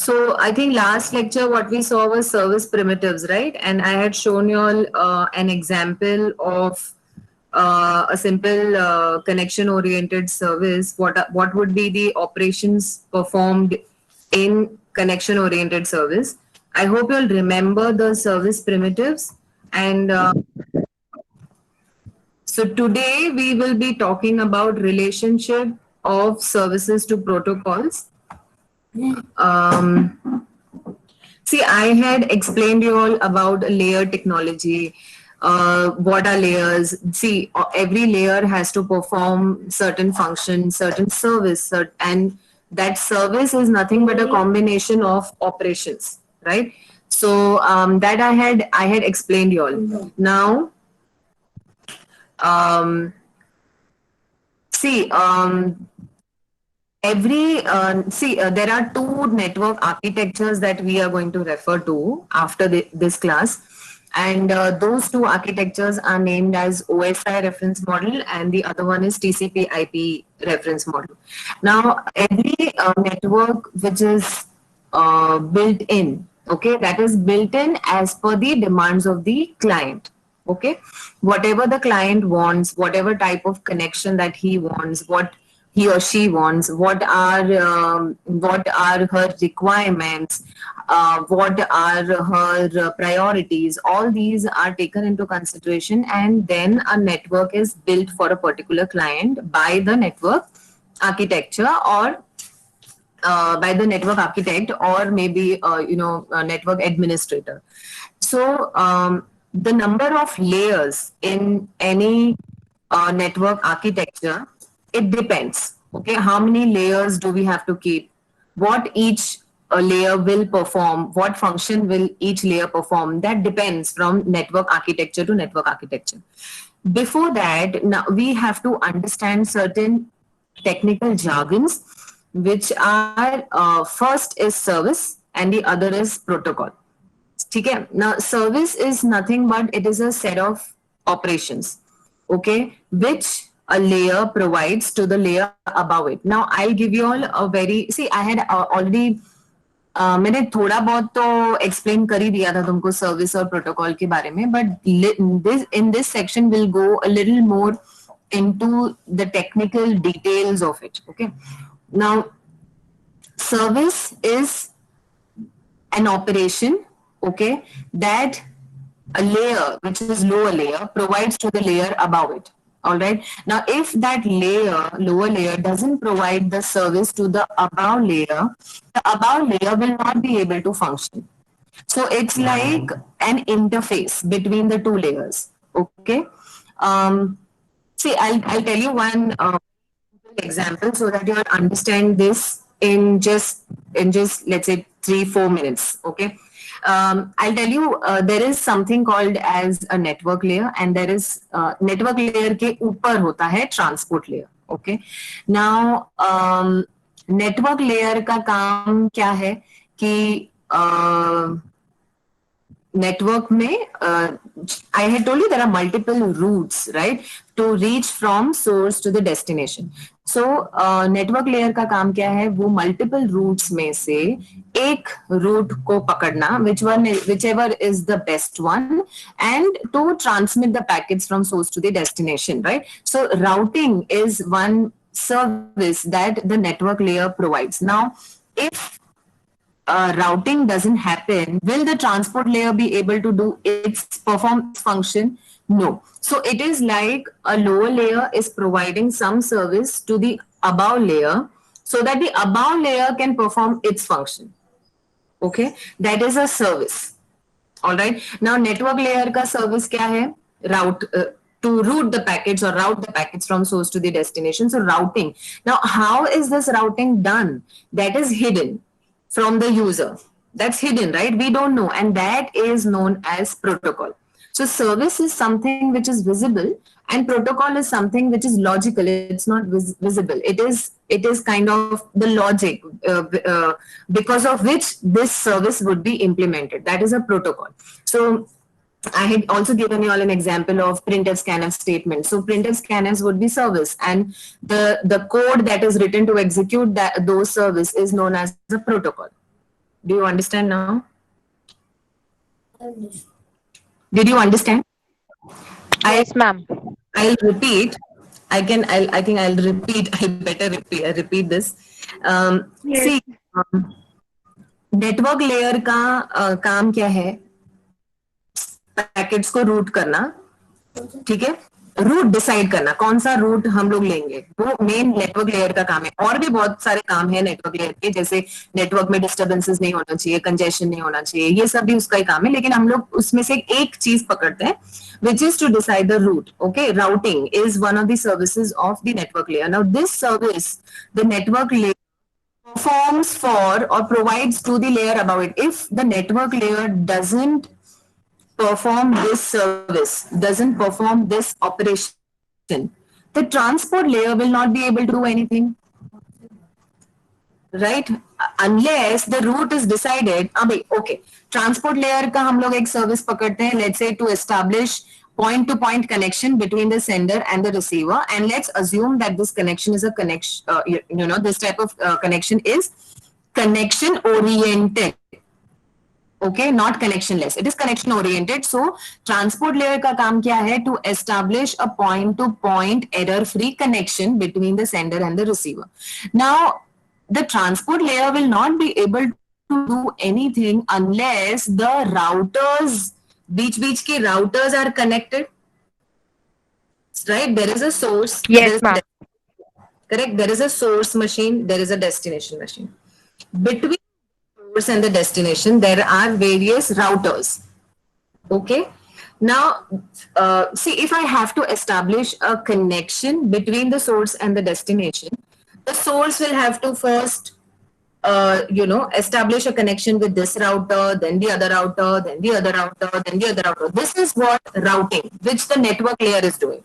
So I think last lecture what we saw was service primitives, right? And I had shown you all an example of a simple connection-oriented service. What would be the operations performed in connection-oriented service? I hope you'll remember the service primitives. And so today we will be talking about relationship of services to protocols. Um, See, I had explained you all about layer technology. What are layers? See, every layer has to perform certain function, certain service, and that service is nothing but a combination of operations, right? So that I had explained you all. Now, um, see, there are two network architectures that we are going to refer to after this class, and those two architectures are named as OSI reference model, and the other one is TCP/IP reference model. Now, every network which is built in, okay, that is built in as per the demands of the client. Okay, whatever the client wants, whatever type of connection that he wants, what he or she wants, what are her requirements, what are her priorities, all these are taken into consideration, and then a network is built for a particular client by the network architecture, or by the network architect, or maybe a network administrator. So the number of layers in any network architecture, it depends. Okay, how many layers do we have to keep? What each layer will perform? What function will each layer perform? That depends from network architecture to network architecture. Before that, now we have to understand certain technical jargons, which are first is service and the other is protocol. Okay, now service is nothing but it is a set of operations, okay, which a layer provides to the layer above it. Now I'll give you all a very, see, I had already मैंने थोड़ा बहुत तो explain कर ही दिया था तुमको service और protocol के बारे में, but in this section we'll go a little more into the technical details of it. Okay, now service is an operation, okay, that a layer which is lower layer provides to the layer above it. All right, now if that layer, lower layer, doesn't provide the service to the above layer, the above layer will not be able to function. So it's like an interface between the two layers. Okay, see, I'll tell you one example so that you'll understand this in just let's say 3-4 minutes. Okay, I'll tell you, there is something called as a network layer, and there is network layer के ऊपर होता है transport layer. Okay, now network layer का काम क्या है कि network में I had told you there are multiple routes, right, to reach from source to the destination. So network layer का काम क्या है, वो multiple routes में से एक route को पकड़ना, whichever is the best one, and to transmit the packets from source to the destination, right? So routing is one service that the network layer provides. Now, if routing doesn't happen, will the transport layer be able to do perform its function? No. So it is like a lower layer is providing some service to the above layer so that the above layer can perform its function. Okay, that is a service. All right. Now network layer ka service kya hai? To route the packets or route the packets from source to the destination. So routing. Now, how is this routing done? That is hidden from the user. That's hidden, right? We don't know. And that is known as protocol. So service is something which is visible, and protocol is something which is logical. It's not visible. It is kind of the logic because of which this service would be implemented. That is a protocol. So I had also given you all an example of printf scanf statement. So printf scanfs would be service, and the code that is written to execute those service is known as the protocol. Do you understand now? Did you understand? I Yes, ma'am. I'll repeat. I think I'll repeat. I'll better repeat this. Yes. See, network layer का काम क्या है? Packets को root करना, ठीक है? Root decide करना कौन सा रूट हम लोग लेंगे, वो मेन नेटवर्क लेयर का काम है. और भी बहुत सारे काम है नेटवर्क लेयर के, जैसे नेटवर्क में डिस्टर्बेंसेस नहीं होना चाहिए, कंजेशन नहीं होना चाहिए, ये सब भी उसका ही काम है. लेकिन हम लोग उसमें से एक चीज पकड़ते हैं, which is to decide the route. Okay, routing is one of the services of the network layer. Now, this service, the network layer performs for or provides to the layer above it. If the network layer doesn't perform this service, doesn't perform this operation, the transport layer will not be able to do anything. Right? Unless the route is decided. Okay, transport layer का हम लोग एक service पकड़ते हैं, let's say to establish point to point connection between the sender and the receiver, and let's assume that this connection is a connection, this type of connection is connection oriented. Okay, not connectionless. It is connection oriented. So transport layer का काम क्या है? To establish a point to point error free connection between the sender and the receiver. Now, the transport layer will not be able to do anything unless the routers, बीच के routers are connected. Right? There is a source. Yes, there is ma'am. Correct. There is a source machine. There is a destination machine. Between source and the destination, there are various routers. Okay. Now, see, if I have to establish a connection between the source and the destination, the source will have to first, establish a connection with this router, then the other router, then the other router, then the other router. This is what routing, which the network layer is doing.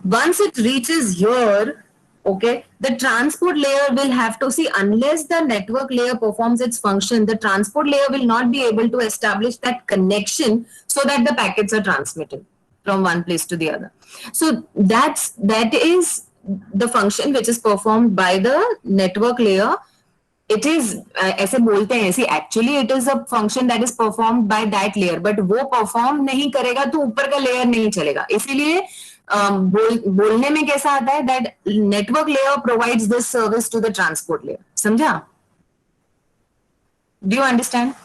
Once it reaches here, okay, the transport layer will have to see, unless the network layer performs its function, the transport layer will not be able to establish that connection so that the packets are transmitted from one place to the other. So that is the function which is performed by the network layer. It is ऐसे बोलते हैं, see actually it is a function that is performed by that layer, but वो perform नहीं करेगा तो ऊपर का layer नहीं चलेगा. इसीलिए बोलने में कैसा आता है, that network layer provides this service to the transport layer. समझा? Do you understand?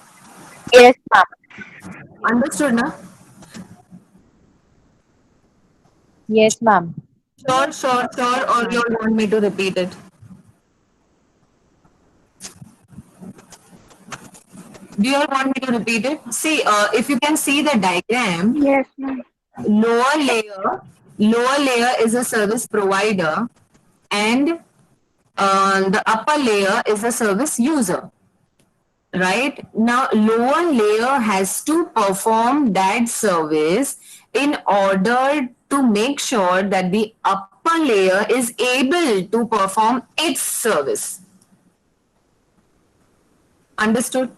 Yes, ma'am. Understood ना? Yes, ma'am. Sure, or you want me to repeat it? Do you all want me to repeat it? See, if you can see the diagram, Yes, ma'am. lower layer is a service provider, and the upper layer is a service user. Right? Now, lower layer has to perform that service in order to make sure that the upper layer is able to perform its service. Understood?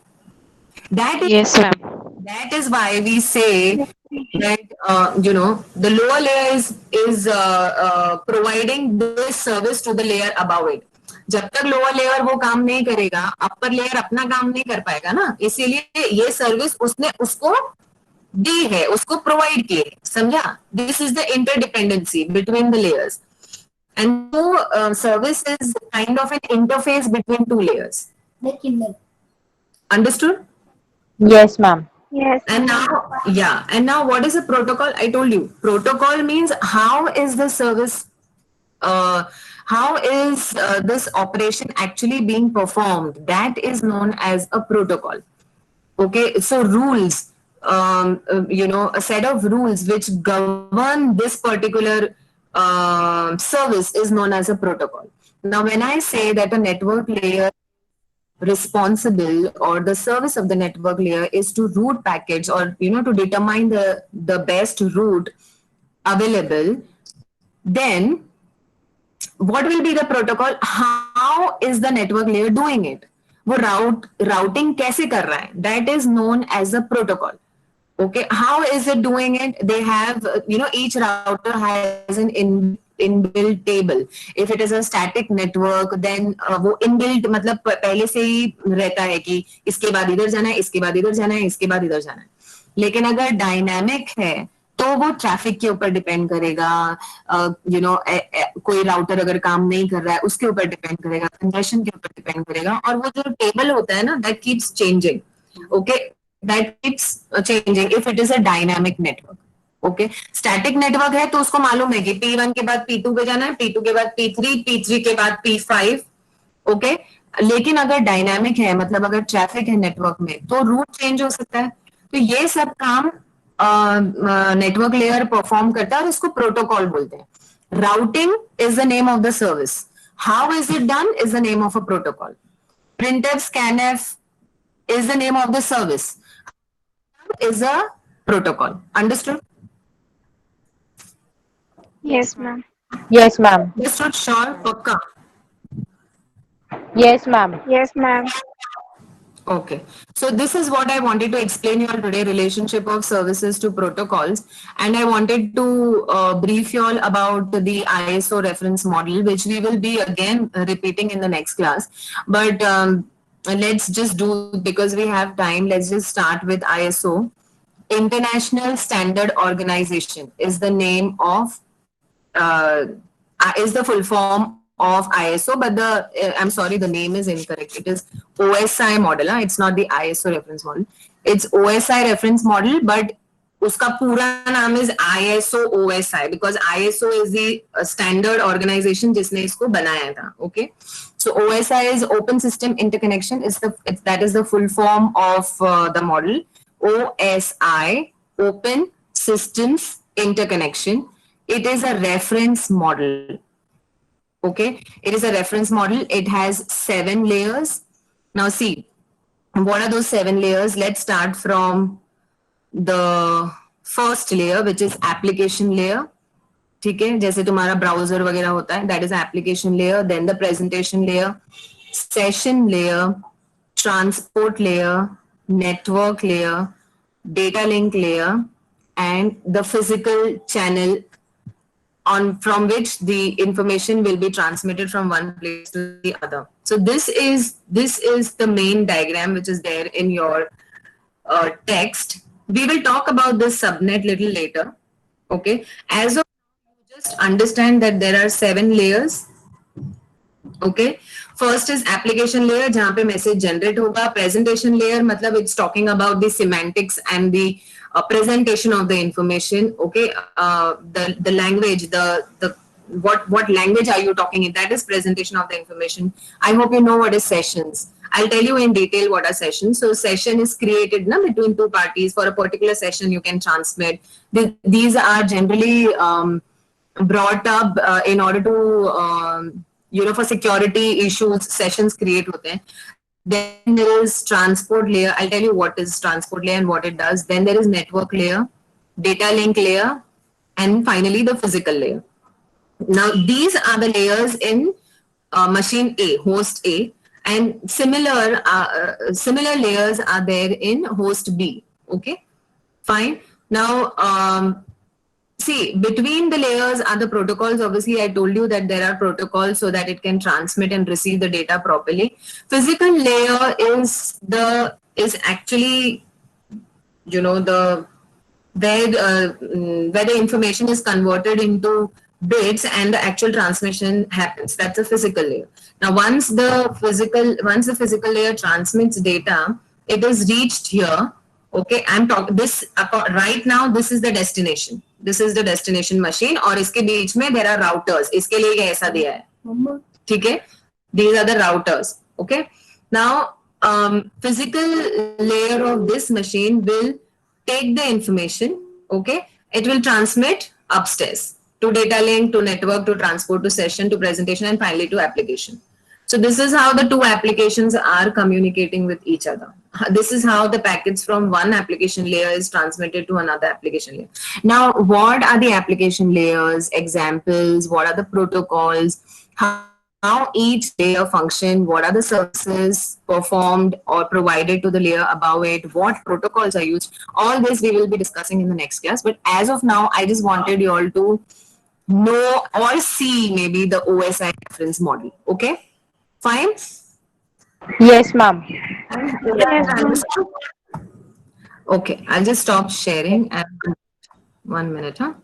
That is, Yes, ma'am. that is why we say that the lower layer is providing this service to the layer above it. जब तक lower layer वो काम नहीं करेगा, upper layer अपना काम नहीं कर पाएगा ना. इसीलिए ये सर्विस उसने उसको दी है, उसको प्रोवाइड की है. समझा? This is the interdependency between the layers, and so service is kind of an interface between two layers. Understood? Yes, ma'am. Yes. And now what is a protocol? I told you, protocol means how is the service, how is this operation actually being performed? That is known as a protocol. Okay, so rules, a set of rules which govern this particular service is known as a protocol. Now, when I say that a network layer responsible, or the service of the network layer is to route packets, or to determine the best route available, then what will be the protocol? How is the network layer doing it? वो routing कैसे कर रहा है? That is known as a protocol. Okay, how is it doing it? They have, each router has an inbuilt table. If it is a static network, then वो inbuilt मतलब पहले से ही रहता है कि इसके बाद इधर जाना है, इसके बाद इधर जाना है, इसके बाद इधर जाना है. लेकिन अगर डायनामिक है तो वो ट्रैफिक के ऊपर डिपेंड करेगा, कोई राउटर अगर काम नहीं कर रहा है उसके ऊपर डिपेंड करेगा, कंजेशन के ऊपर डिपेंड करेगा, और वो जो टेबल होता है ना, that keeps changing. Okay, that keeps changing if it is a dynamic network. Okay, static network है तो उसको मालूम है कि P1 के बाद P2 पे जाना है, P2 के बाद P3, P3 के बाद P5. ओके, लेकिन अगर डायनामिक है, मतलब अगर ट्रैफिक है नेटवर्क में, तो रूट चेंज हो सकता है. तो ये सब काम नेटवर्क लेयर परफॉर्म करता है और इसको प्रोटोकॉल बोलते हैं. Routing is the name of the service. How is it done is the name of a protocol. printf scanf is the name of the service, is a protocol. Understood? Yes, ma'am. Yes, ma'am. Understood? Sure? Pakka? Yes, ma'am. Yes, ma'am. Okay, so this is what I wanted to explain you all today, relationship of services to protocols. And I wanted to brief you all about the ISO reference model, which we will be again repeating in the next class. But let's just do, because we have time, let's just start with ISO. International Standard Organization is the name of, is the full form of ISO, but I'm sorry, the name is incorrect. It is OSI model. It's not the ISO reference model. It's OSI reference model, but उसका पूरा नाम is ISO OSI, because ISO is the standard organization जिसने इसको बनाया था. Okay, so OSI is Open System Interconnection. That is the full form of the model. OSI, Open Systems Interconnection. It is a reference model. Okay, it is a reference model. It has 7 layers. Now see, what are those 7 layers? Let's start from the first layer, which is application layer. ठीक है, जैसे तुम्हारा browser वगैरह होता है, that is application layer. Then the presentation layer, session layer, transport layer, network layer, data link layer, and the physical channel from which the information will be transmitted from one place to the other. So this is the main diagram which is there in your text. We will talk about this subnet little later. Okay, as of now, just understand that there are 7 layers. Okay, first is application layer, जहाँ पे message generate होगा. Presentation layer मतलब it's talking about the semantics and the presentation of the information. Okay, the language, the what language are you talking in? That is presentation of the information. I hope you know what is sessions. I'll tell you in detail what are sessions. So session is created between 2 parties. For a particular session, you can transmit. These are generally brought up in order to for security issues, sessions create होते हैं. Then there is transport layer. I'll tell you what is transport layer and what it does. Then there is network layer, data link layer, and finally the physical layer. Now these are the layers in machine A, host A, and similar layers are there in host B. Okay, fine. Now see, between the layers are the protocols. Obviously, I told you that there are protocols so that it can transmit and receive the data properly. Physical layer is actually, the where the information is converted into bits and the actual transmission happens. That's a physical layer. Now, once the physical layer transmits data, it is reached here. Okay, I'm talking this right now. This is the destination. This is the destination machine. और इसके बीच में there are routers. इसके लिए ऐसा दिया है. ठीक है? These are the routers. Okay. Now, physical layer of this machine will take the information. Okay. It will transmit upstairs to data link, to network, to transport, to session, to presentation, and finally to application. So this is how the 2 applications are communicating with each other. This is how the packets from one application layer is transmitted to another application layer. Now, what are the application layers, examples, what are the protocols, how each layer function, what are the services performed or provided to the layer above it, what protocols are used. All this we will be discussing in the next class. But as of now, I just wanted you all to No, or C, maybe the OSI reference model. Okay, fine. Yes, ma'am. Yes, I'll ma'am. just, okay, I'll just stop sharing and 1 minute, huh?